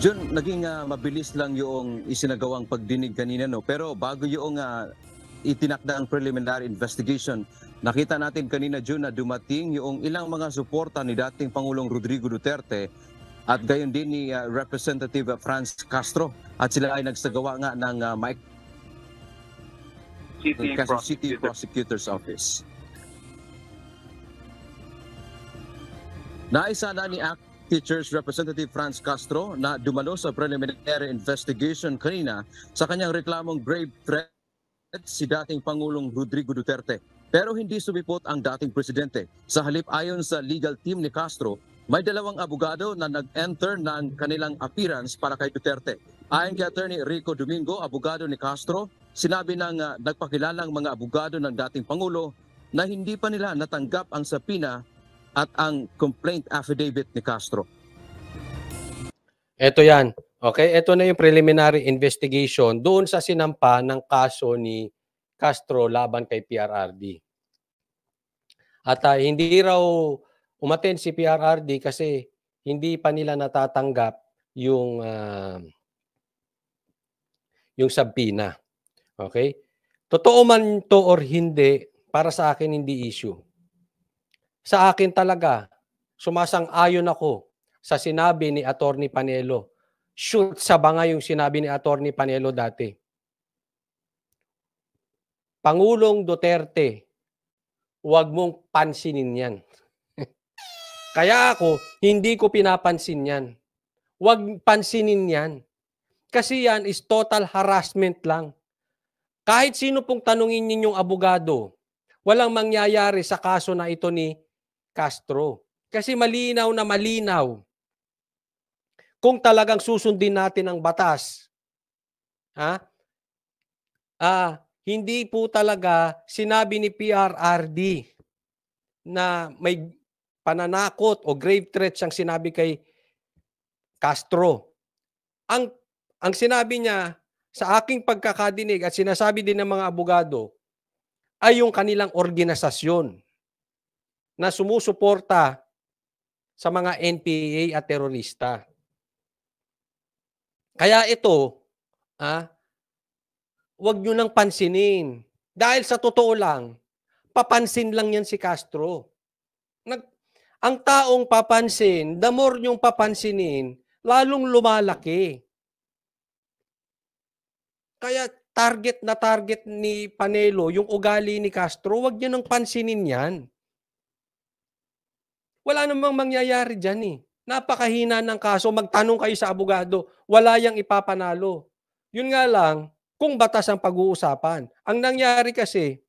John, naging mabilis lang yung isinagawang pagdinig kanina, no? Pero bago yung itinakda ang preliminary investigation, nakita natin kanina, John, na dumating yung ilang mga suporta ni dating Pangulong Rodrigo Duterte at gayon din ni Representative Franz Castro. At sila ay nagsagawa nga ng Quezon City Prosecutor's Office. Naisa na ni Teachers Representative Franz Castro na dumalo sa preliminary investigation kanina sa kanyang reklamong grave threat si dating Pangulong Rodrigo Duterte. Pero hindi sumipot ang dating presidente. Sa halip, ayon sa legal team ni Castro, may dalawang abogado na nag-enter ng kanilang appearance para kay Duterte. Ayon kay Attorney Rico Domingo, abogado ni Castro, sinabi ng nagpakilalang mga abogado ng dating Pangulo na hindi pa nila natanggap ang sapina at ang complaint affidavit ni Castro. Ito yan. Okay, ito na yung preliminary investigation doon sa sinampa ng kaso ni Castro laban kay PRRD. At hindi raw umattend si PRRD kasi hindi pa nila natatanggap yung subpoena. Okay? Totoo man to or hindi, para sa akin hindi issue. Sa akin talaga, sumasang-ayon ako sa sinabi ni Attorney Panelo. Shoot sa banga yung sinabi ni Attorney Panelo dati. Pangulong Duterte, huwag mong pansinin yan. Kaya ako, hindi ko pinapansin yan. Huwag pansinin yan. Kasi yan is total harassment lang. Kahit sino pong tanungin ninyong abogado, walang mangyayari sa kaso na ito ni Castro. Kasi malinaw na malinaw. Kung talagang susundin natin ang batas, hindi po talaga sinabi ni PRRD na may pananakot o grave threats ang sinabi kay Castro. Ang sinabi niya sa aking pagkakadinig at sinasabi din ng mga abogado ay yung kanilang organisasyon na sumusuporta sa mga NPA at terorista. Kaya ito, wag nyo nang pansinin. Dahil sa totoo lang, papansin lang yan si Castro. Ang taong papansin, the more nyong papansinin, lalong lumalaki. Kaya target na target ni Panelo, yung ugali ni Castro, wag nyo nang pansinin yan. Wala namang mangyayari dyan eh. Napakahina ng kaso. Magtanong kayo sa abogado, wala yang ipapanalo. Yun nga lang, kung batas ang pag-uusapan. Ang nangyari kasi,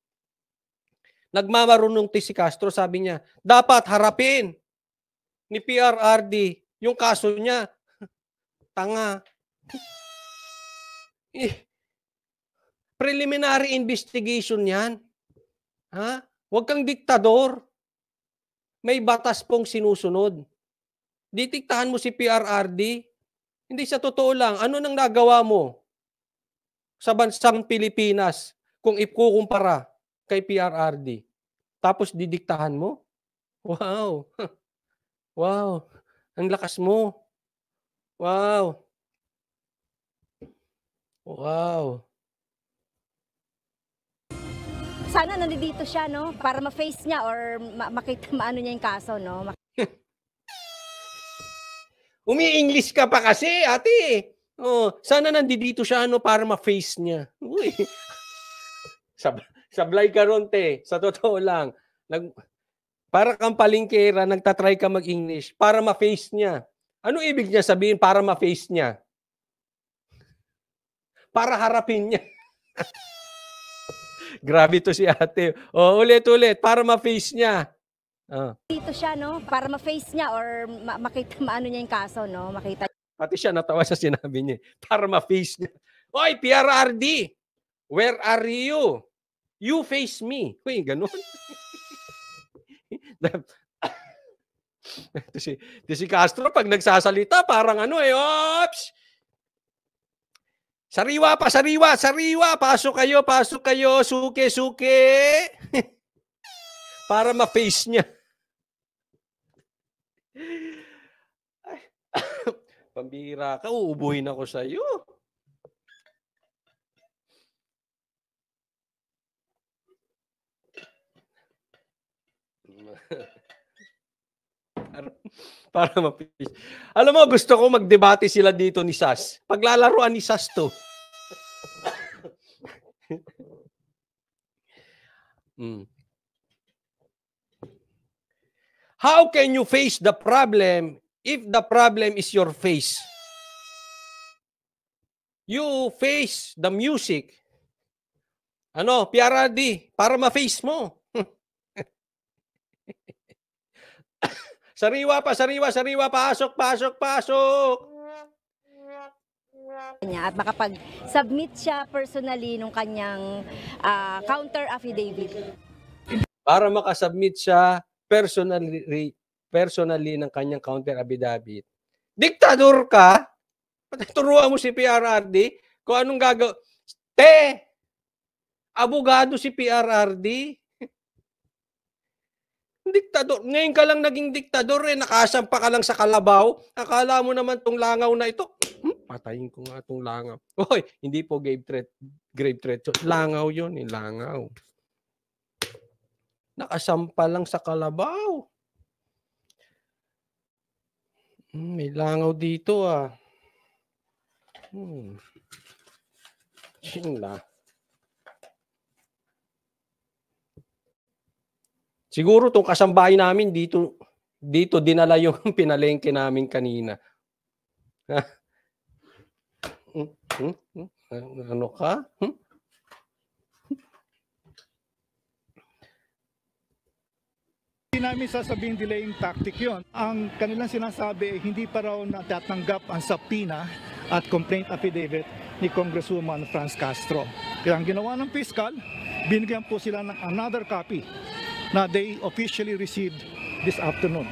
nagmamarunong si Castro, sabi niya, dapat harapin ni PRRD yung kaso niya. Tanga. Preliminary investigation yan. Huwag kang diktador. May batas pong sinusunod. Ditiktahan mo si PRRD. Hindi sa totoo lang. Ano nang nagawa mo sa bansang Pilipinas kung ikukumpara kay PRRD? Tapos didiktahan mo? Wow. Wow. Ang lakas mo. Wow. Wow. Sana nandito siya, no? Para ma-face niya or makita maano niya yung kaso, no? Umi-English ka pa kasi, ate. Sana nandito siya, no, para ma-face niya. Uy. Sablay ka ron, te. Sa totoo lang. Para kang palingkera, nagtatry ka mag-English para ma-face niya. Ano ibig niya sabihin para ma-face niya? Para harapin niya. Grabe to si ate. Ulit-ulit. Para ma-face niya. Dito siya, no? Para ma-face niya or makita maano niya yung kaso, no? Makita. Pati siya natawa sa sinabi niya. Para ma-face niya. Oy, PRRD! Where are you? You face me. Uy, ganun. si Castro, pag nagsasalita, parang oops! Sariwa pa, sariwa, sariwa! Pasok kayo, suke. Para ma-face niya. Pambira ka, uubuhin ako sa iyo. Para mapis. Alam mo, gusto ko magdebate sila dito ni Sas. Paglalaruan ni Sas to. How can you face the problem if the problem is your face? You face the music. Ano, PRRD, para ma-face mo. Sariwa pa, sariwa, pasok. At makapag-submit siya personally nung kanyang counter affidavit. Para makasubmit siya personally ng kanyang counter affidavit. Diktador ka? Turuan mo si PRRD kung anong gagawin. Abogado si PRRD. Diktador. Ngayon ka lang naging diktador nakasampa ka lang sa kalabaw. Akala mo naman tong langaw na ito. Patayin ko nga tong langaw. Hoy, hindi po grave threat. Langaw yun, langaw. Nakasampa lang sa kalabaw. May langaw dito Shinla. Siguro tong kasambahay namin dito dinala yung pinalengke namin kanina. Ano ka? Hindi namin sasabing delaying tactic yon. Ang kanilang sinasabi hindi pa raw natatanggap ang subpoena at complaint affidavit ni Congresswoman Franz Castro. Kaya ang ginawa ng piskal, binigyan po sila ng another copy na they officially received this afternoon.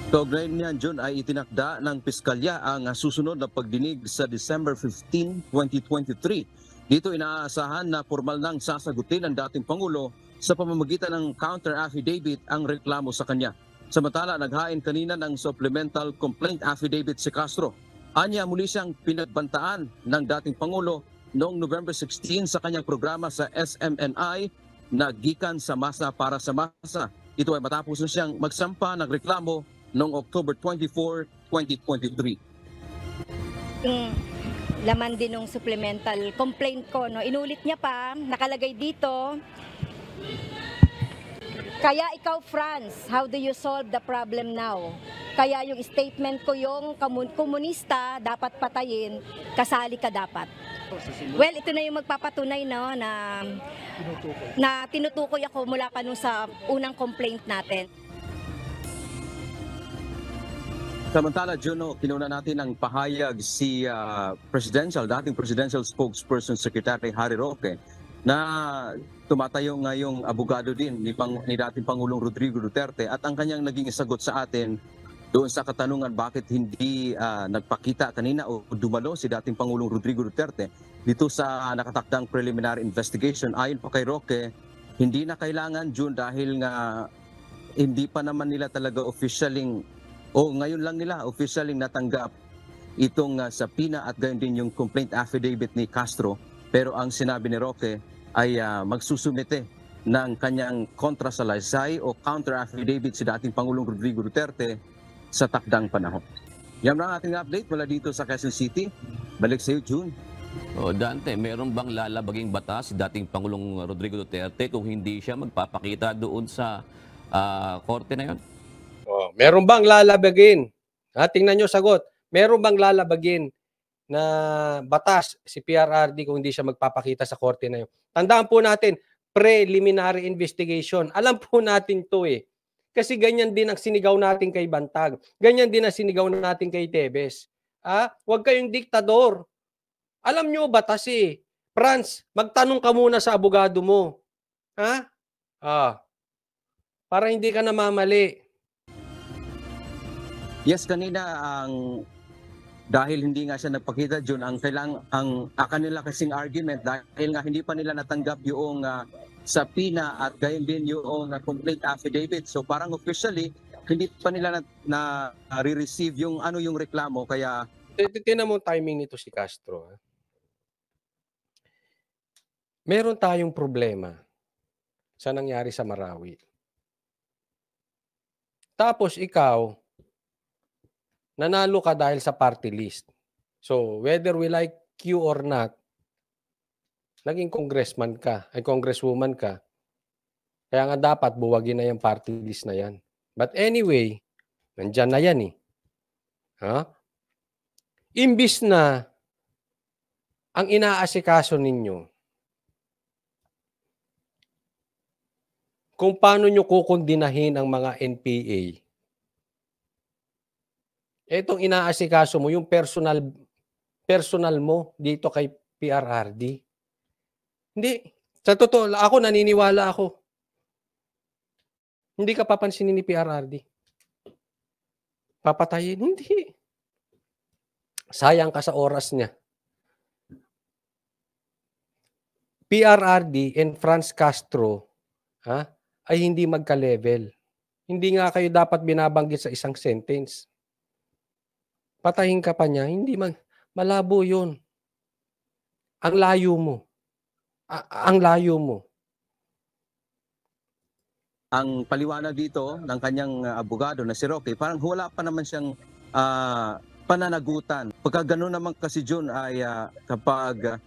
Kaugnay niyan, John, ay itinakda ng piskalya ang susunod na pagdinig sa December 15, 2023. Dito inaasahan na formal nang sasagutin ng dating Pangulo sa pamamagitan ng counter affidavit ang reklamo sa kanya. Samantala, naghain kanina ng supplemental complaint affidavit si Castro. Anya, muli siyang pinagbantaan ng dating Pangulo noong November 16 sa kanyang programa sa SMNI na gikan sa masa para sa masa. Ito ay matapos na siyang magsampa ng reklamo noong October 24, 2023. Laman din ng supplemental complaint ko, no? Inulit niya pa, nakalagay dito, kaya ikaw, Franz, how do you solve the problem now? Kaya yung statement ko, yung komunista dapat patayin, kasali ka dapat. Well, ito na yung magpapatunay, no, na tinutukoy ako mula pa nung sa unang complaint natin. Samantala, Juno, kinuna natin ang pahayag si dating presidential spokesperson Secretary Harry Roque na tumatayo ngayong abogado din ni dating Pangulong Rodrigo Duterte at ang kanyang naging sagot sa atin doon sa katanungan bakit hindi nagpakita kanina o dumalo si dating Pangulong Rodrigo Duterte dito sa nakatakdang preliminary investigation. Ayon pa kay Roque, hindi na kailangan, June, dahil nga hindi pa naman nila talaga ngayon lang nila officially natanggap itong subpoena at gayon din yung complaint affidavit ni Castro. Pero ang sinabi ni Roque ay magsusumite ng kanyang kontrasalaysay o counter affidavit si dating Pangulong Rodrigo Duterte sa takdang panahon. Yan ang ating update mula dito sa Quezon City. Balik sa iyo, June. Dante, meron bang lalabaging batas si dating Pangulong Rodrigo Duterte kung hindi siya magpapakita doon sa korte na yon? Meron bang lalabagin? Tingnan nyo sagot. Meron bang lalabagin na batas si PRRD kung hindi siya magpapakita sa korte na yun? Tandaan po natin, preliminary investigation. Alam po natin to Kasi ganyan din ang sinigaw natin kay Bantag. Ganyan din ang sinigaw natin kay Tebes. Huwag kayong diktador. Alam nyo batas Franz, magtanong ka muna sa abogado mo. Para hindi ka namamali. Yes, kanina dahil hindi nga siya nagpakita, June, ang kanila kasing argument dahil nga hindi pa nila natanggap yung subpoena at gayon din yung complaint affidavit. So parang officially hindi pa nila na re-receive yung yung reklamo, kaya Tingnan mo timing nito si Castro. Meron tayong problema sa nangyari sa Marawi. Tapos ikaw, nanalo ka dahil sa party list. So, whether we like you or not, naging congressman ka, ay congresswoman ka. Kaya nga dapat buwagin na yung party list na yan. But anyway, nandyan na yan eh. Ha? Imbis na ang inaasikaso ninyo kung paano nyo kukundinahin ang mga NPA, etong inaasikaso mo, yung personal mo dito kay PRRD. Hindi. Sa totoo, ako naniniwala ako. Hindi ka papansinin ni PRRD. Papatayin? Hindi. Sayang ka sa oras niya. PRRD and Franz Castro ay hindi magka-level. Hindi nga kayo dapat binabanggit sa isang sentence. Patayin ka pa niya, hindi malabo yun. Ang layo mo. Ang layo mo. ang paliwanag dito ng kanyang abogado na si Roque, parang wala pa naman siyang pananagutan. Pagka gano'n naman kasi Jun ay kapag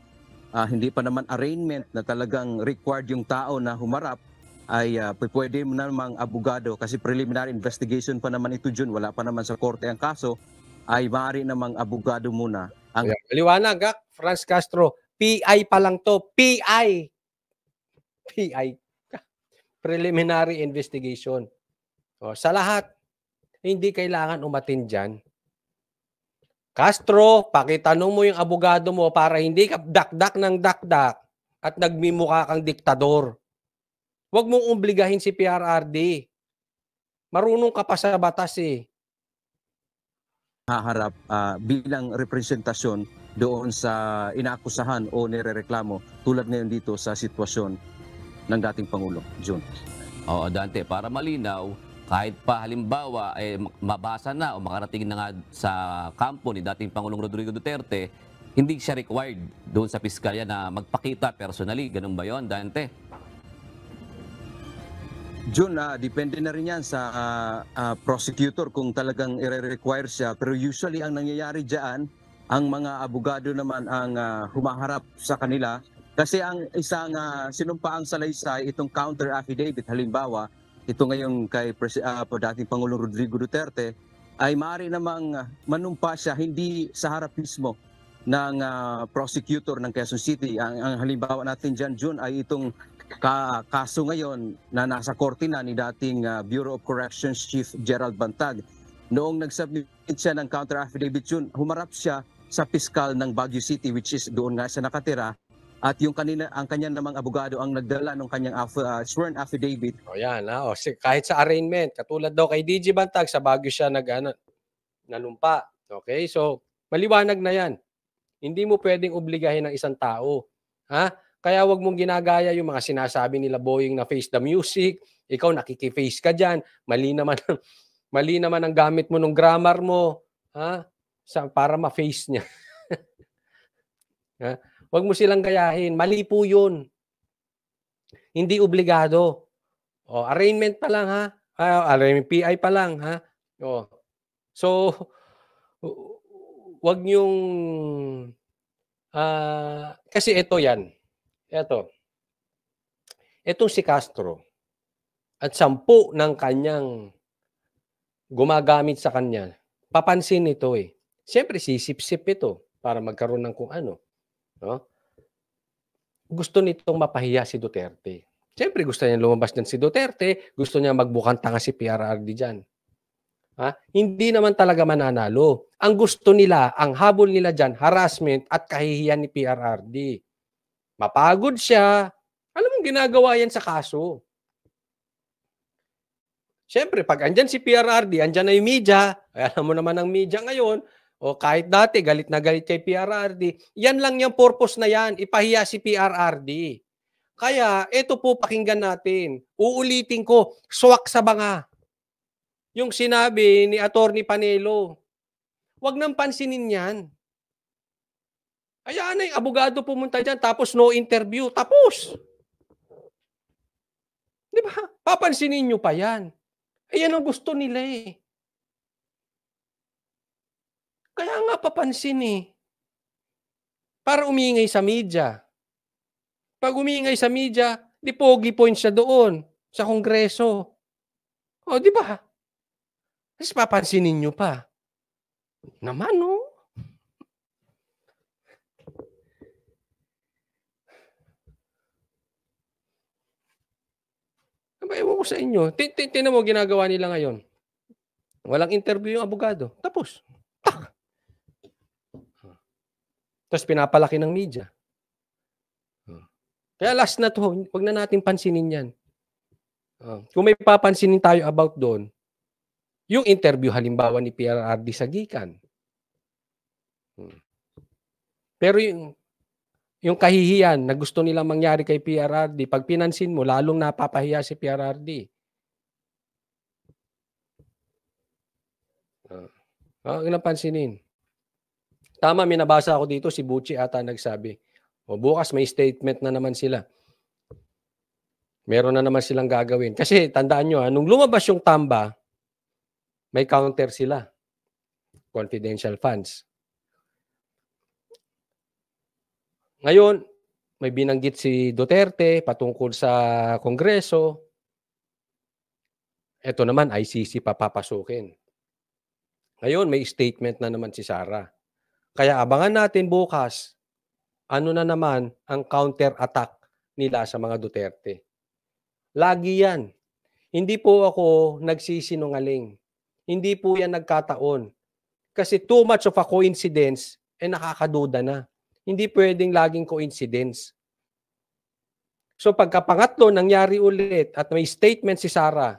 hindi pa naman arraignment na talagang required yung tao na humarap, ay pwede mo namang abogado kasi preliminary investigation pa naman ito Jun, wala pa naman sa korte ang kaso, ay maaari namang abogado muna. Liwanag, Franz Castro, PI pa lang to. PI. Preliminary investigation. Sa lahat, hindi kailangan umatin dyan. Castro, pakitanong mo yung abogado mo para hindi ka dakdak ng dakdak at nagmimukha kang diktador. Huwag mong obligahin si PRRD. Marunong ka pa sa batas eh. Haharap bilang representasyon doon sa inaakusahan o nirereklamo tulad ngayon dito sa sitwasyon ng dating Pangulo, Jun. Oo, Dante, para malinaw, kahit pa halimbawa mabasa na o makarating na nga sa kampo ni dating Pangulong Rodrigo Duterte, hindi siya required doon sa piskalya na magpakita personally. Ganun ba yun, Dante? Jun, depende na rin yan sa prosecutor kung talagang i-require siya. Pero usually ang nangyayari dyan, ang mga abogado naman ang humaharap sa kanila. Kasi ang isang sinumpaang salaysay, itong counter affidavit, halimbawa, ito ngayon kay dating Pangulong Rodrigo Duterte, ay maaari namang manumpa siya hindi sa harap mismo ng prosecutor ng Quezon City. Ang halimbawa natin dyan, Jun, ay itong kaso ngayon na nasa korte na ni dating Bureau of Corrections Chief Gerald Bantag. Noong nag-submit siya ng counter affidavit June, humarap siya sa piskal ng Baguio City, which is doon nga siya nakatira. At yung ang kanyang namang abogado ang nagdala ng kanyang sworn affidavit. Yan, kahit sa arraignment, katulad daw kay DG Bantag, sa Baguio siya nanumpa. Okay, so maliwanag na yan. Hindi mo pwedeng obligahin ng isang tao. Kaya wag mong ginagaya yung mga sinasabi nila Boying na face the music, ikaw nakiki-face ka diyan, mali naman ang gamit mo ng grammar mo, para ma-face niya. Wag mo silang gayahin, mali po 'yun. Hindi obligado. Arraignment pa lang arraignment PI pa lang So wag niyong kasi ito yan. Itong si Castro at 10 ng kanyang gumagamit sa kanya, papansin ito eh. Siyempre, sisip-sip ito para magkaroon ng kung ano. Gusto nitong mapahiya si Duterte. Siyempre, gusto niya lumabas din si Duterte, gusto niya magbukang tanga si PRRD dyan. Hindi naman talaga mananalo. Ang gusto nila, ang habol nila dyan, harassment at kahihiyan ni PRRD. Mapagod siya. Alam mo, ginagawa yan sa kaso. Siyempre, pag andyan si PRRD, andyan na yung media, alam mo naman ang media ngayon, o kahit dati, galit na galit kay PRRD, yan lang yung purpose na yan, ipahiya si PRRD. Kaya, ito po pakinggan natin. Uulitin ko, swak sa banga. yung sinabi ni Attorney Panelo. Huwag nang pansinin yan. Hayaan na yung abogado pumunta dyan, tapos no interview, tapos. Di ba? Papansinin nyo pa yan. Ayan ang gusto nila eh. Kaya nga papansin eh. Para umingay sa media. Pag umingay sa media, di pogi points siya doon sa Kongreso. O, di ba? Tapos papansinin nyo pa. Naman, no? Ewan ko sa inyo. Tinan mo ginagawa nila ngayon. Walang interview yung abogado. Tapos. Tak! Tapos pinapalaki ng media. Kaya last na to, huwag na natin pansinin yan. Kung may papansinin tayo about doon, yung interview halimbawa ni PRRD sa Gikan. Pero yung kahihiyan na gusto nilang mangyari kay PRRD, pag pinansin mo, lalong napapahiya si PRRD. Huwag na pansinin. Tama, minabasa ako dito, si Bucci ata nagsabi. O bukas may statement na naman sila. Meron na naman silang gagawin. Kasi tandaan nyo, nung lumabas yung Tamba, may counter sila. Confidential funds. Ngayon, may binanggit si Duterte patungkol sa Kongreso. Ito naman, ICC papapasukin. Ngayon, may statement na naman si Sara. Kaya abangan natin bukas, ano na naman ang counter-attack nila sa mga Duterte. Lagi yan. Hindi po ako nagsisinungaling. Hindi po yan nagkataon. Kasi too much of a coincidence, nakakaduda na. Hindi pwedeng laging coincidence. So pagkapangatlo, nangyari ulit at may statement si Sara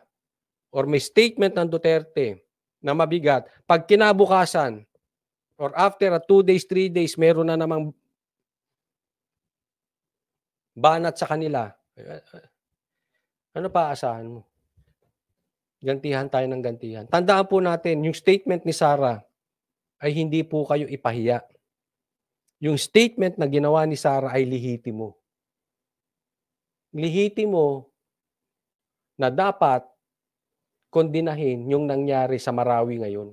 or may statement ng Duterte na mabigat, pag kinabukasan or after 2 days, 3 days, meron na namang banat sa kanila. Ano pa aasahan mo? Gantihan tayo ng gantihan. Tandaan po natin, yung statement ni Sara ay hindi po kayo ipahiya. Yung statement na ginawa ni Sara ay lihitimo. Lihitimo na dapat kondinahin yung nangyari sa Marawi ngayon.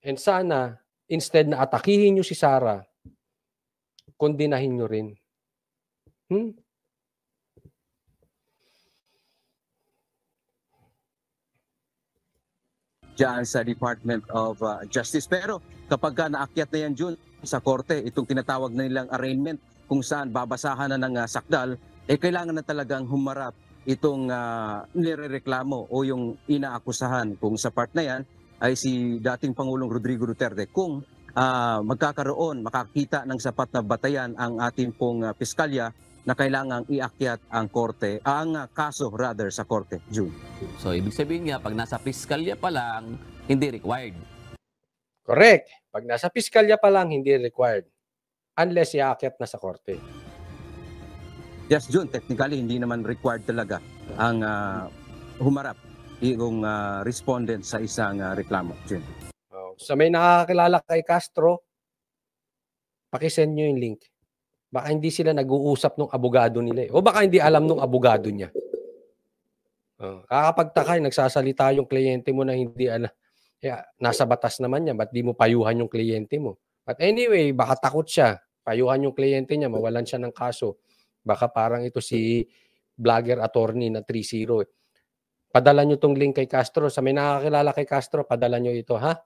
And sana, instead na atakihin nyo si Sara, kondinahin nyo rin. Diyan sa Department of Justice. Pero kapag naakyat na yan, Jun, sa korte, itong tinatawag na nilang arraignment kung saan babasahan na ng sakdal, kailangan na talagang humarap itong nirereklamo o yung inaakusahan. Kung sa part na yan ay si dating Pangulong Rodrigo Duterte. Kung makakita ng sapat na batayan ang ating pong piskalya na kailangang iakyat ang korte, ang kaso rather sa korte, June. So, ibig sabihin nga, pag nasa piskalya pa lang, hindi required. Correct. Pag nasa piskalya pa lang, hindi required. Unless iakyat na sa korte. Yes, June, technically, hindi naman required talaga ang humarap yung respondent sa isang reklamo, June. Sa may nakakakilala kay Castro, pakisend nyo yung link. Baka hindi sila nag-uusap ng abogado nila. O baka hindi alam ng abogado niya. Kakapagtaka, nagsasalita yung kliyente mo na hindi alam. Nasa batas naman niya, ba't di mo payuhan yung kliyente mo? But anyway, baka takot siya. Payuhan yung kliyente niya, mawalan siya ng kaso. Baka parang ito si vlogger attorney na 3-0. Padala nyo tong link kay Castro. Sa may nakakilala kay Castro, padala nyo ito, ha?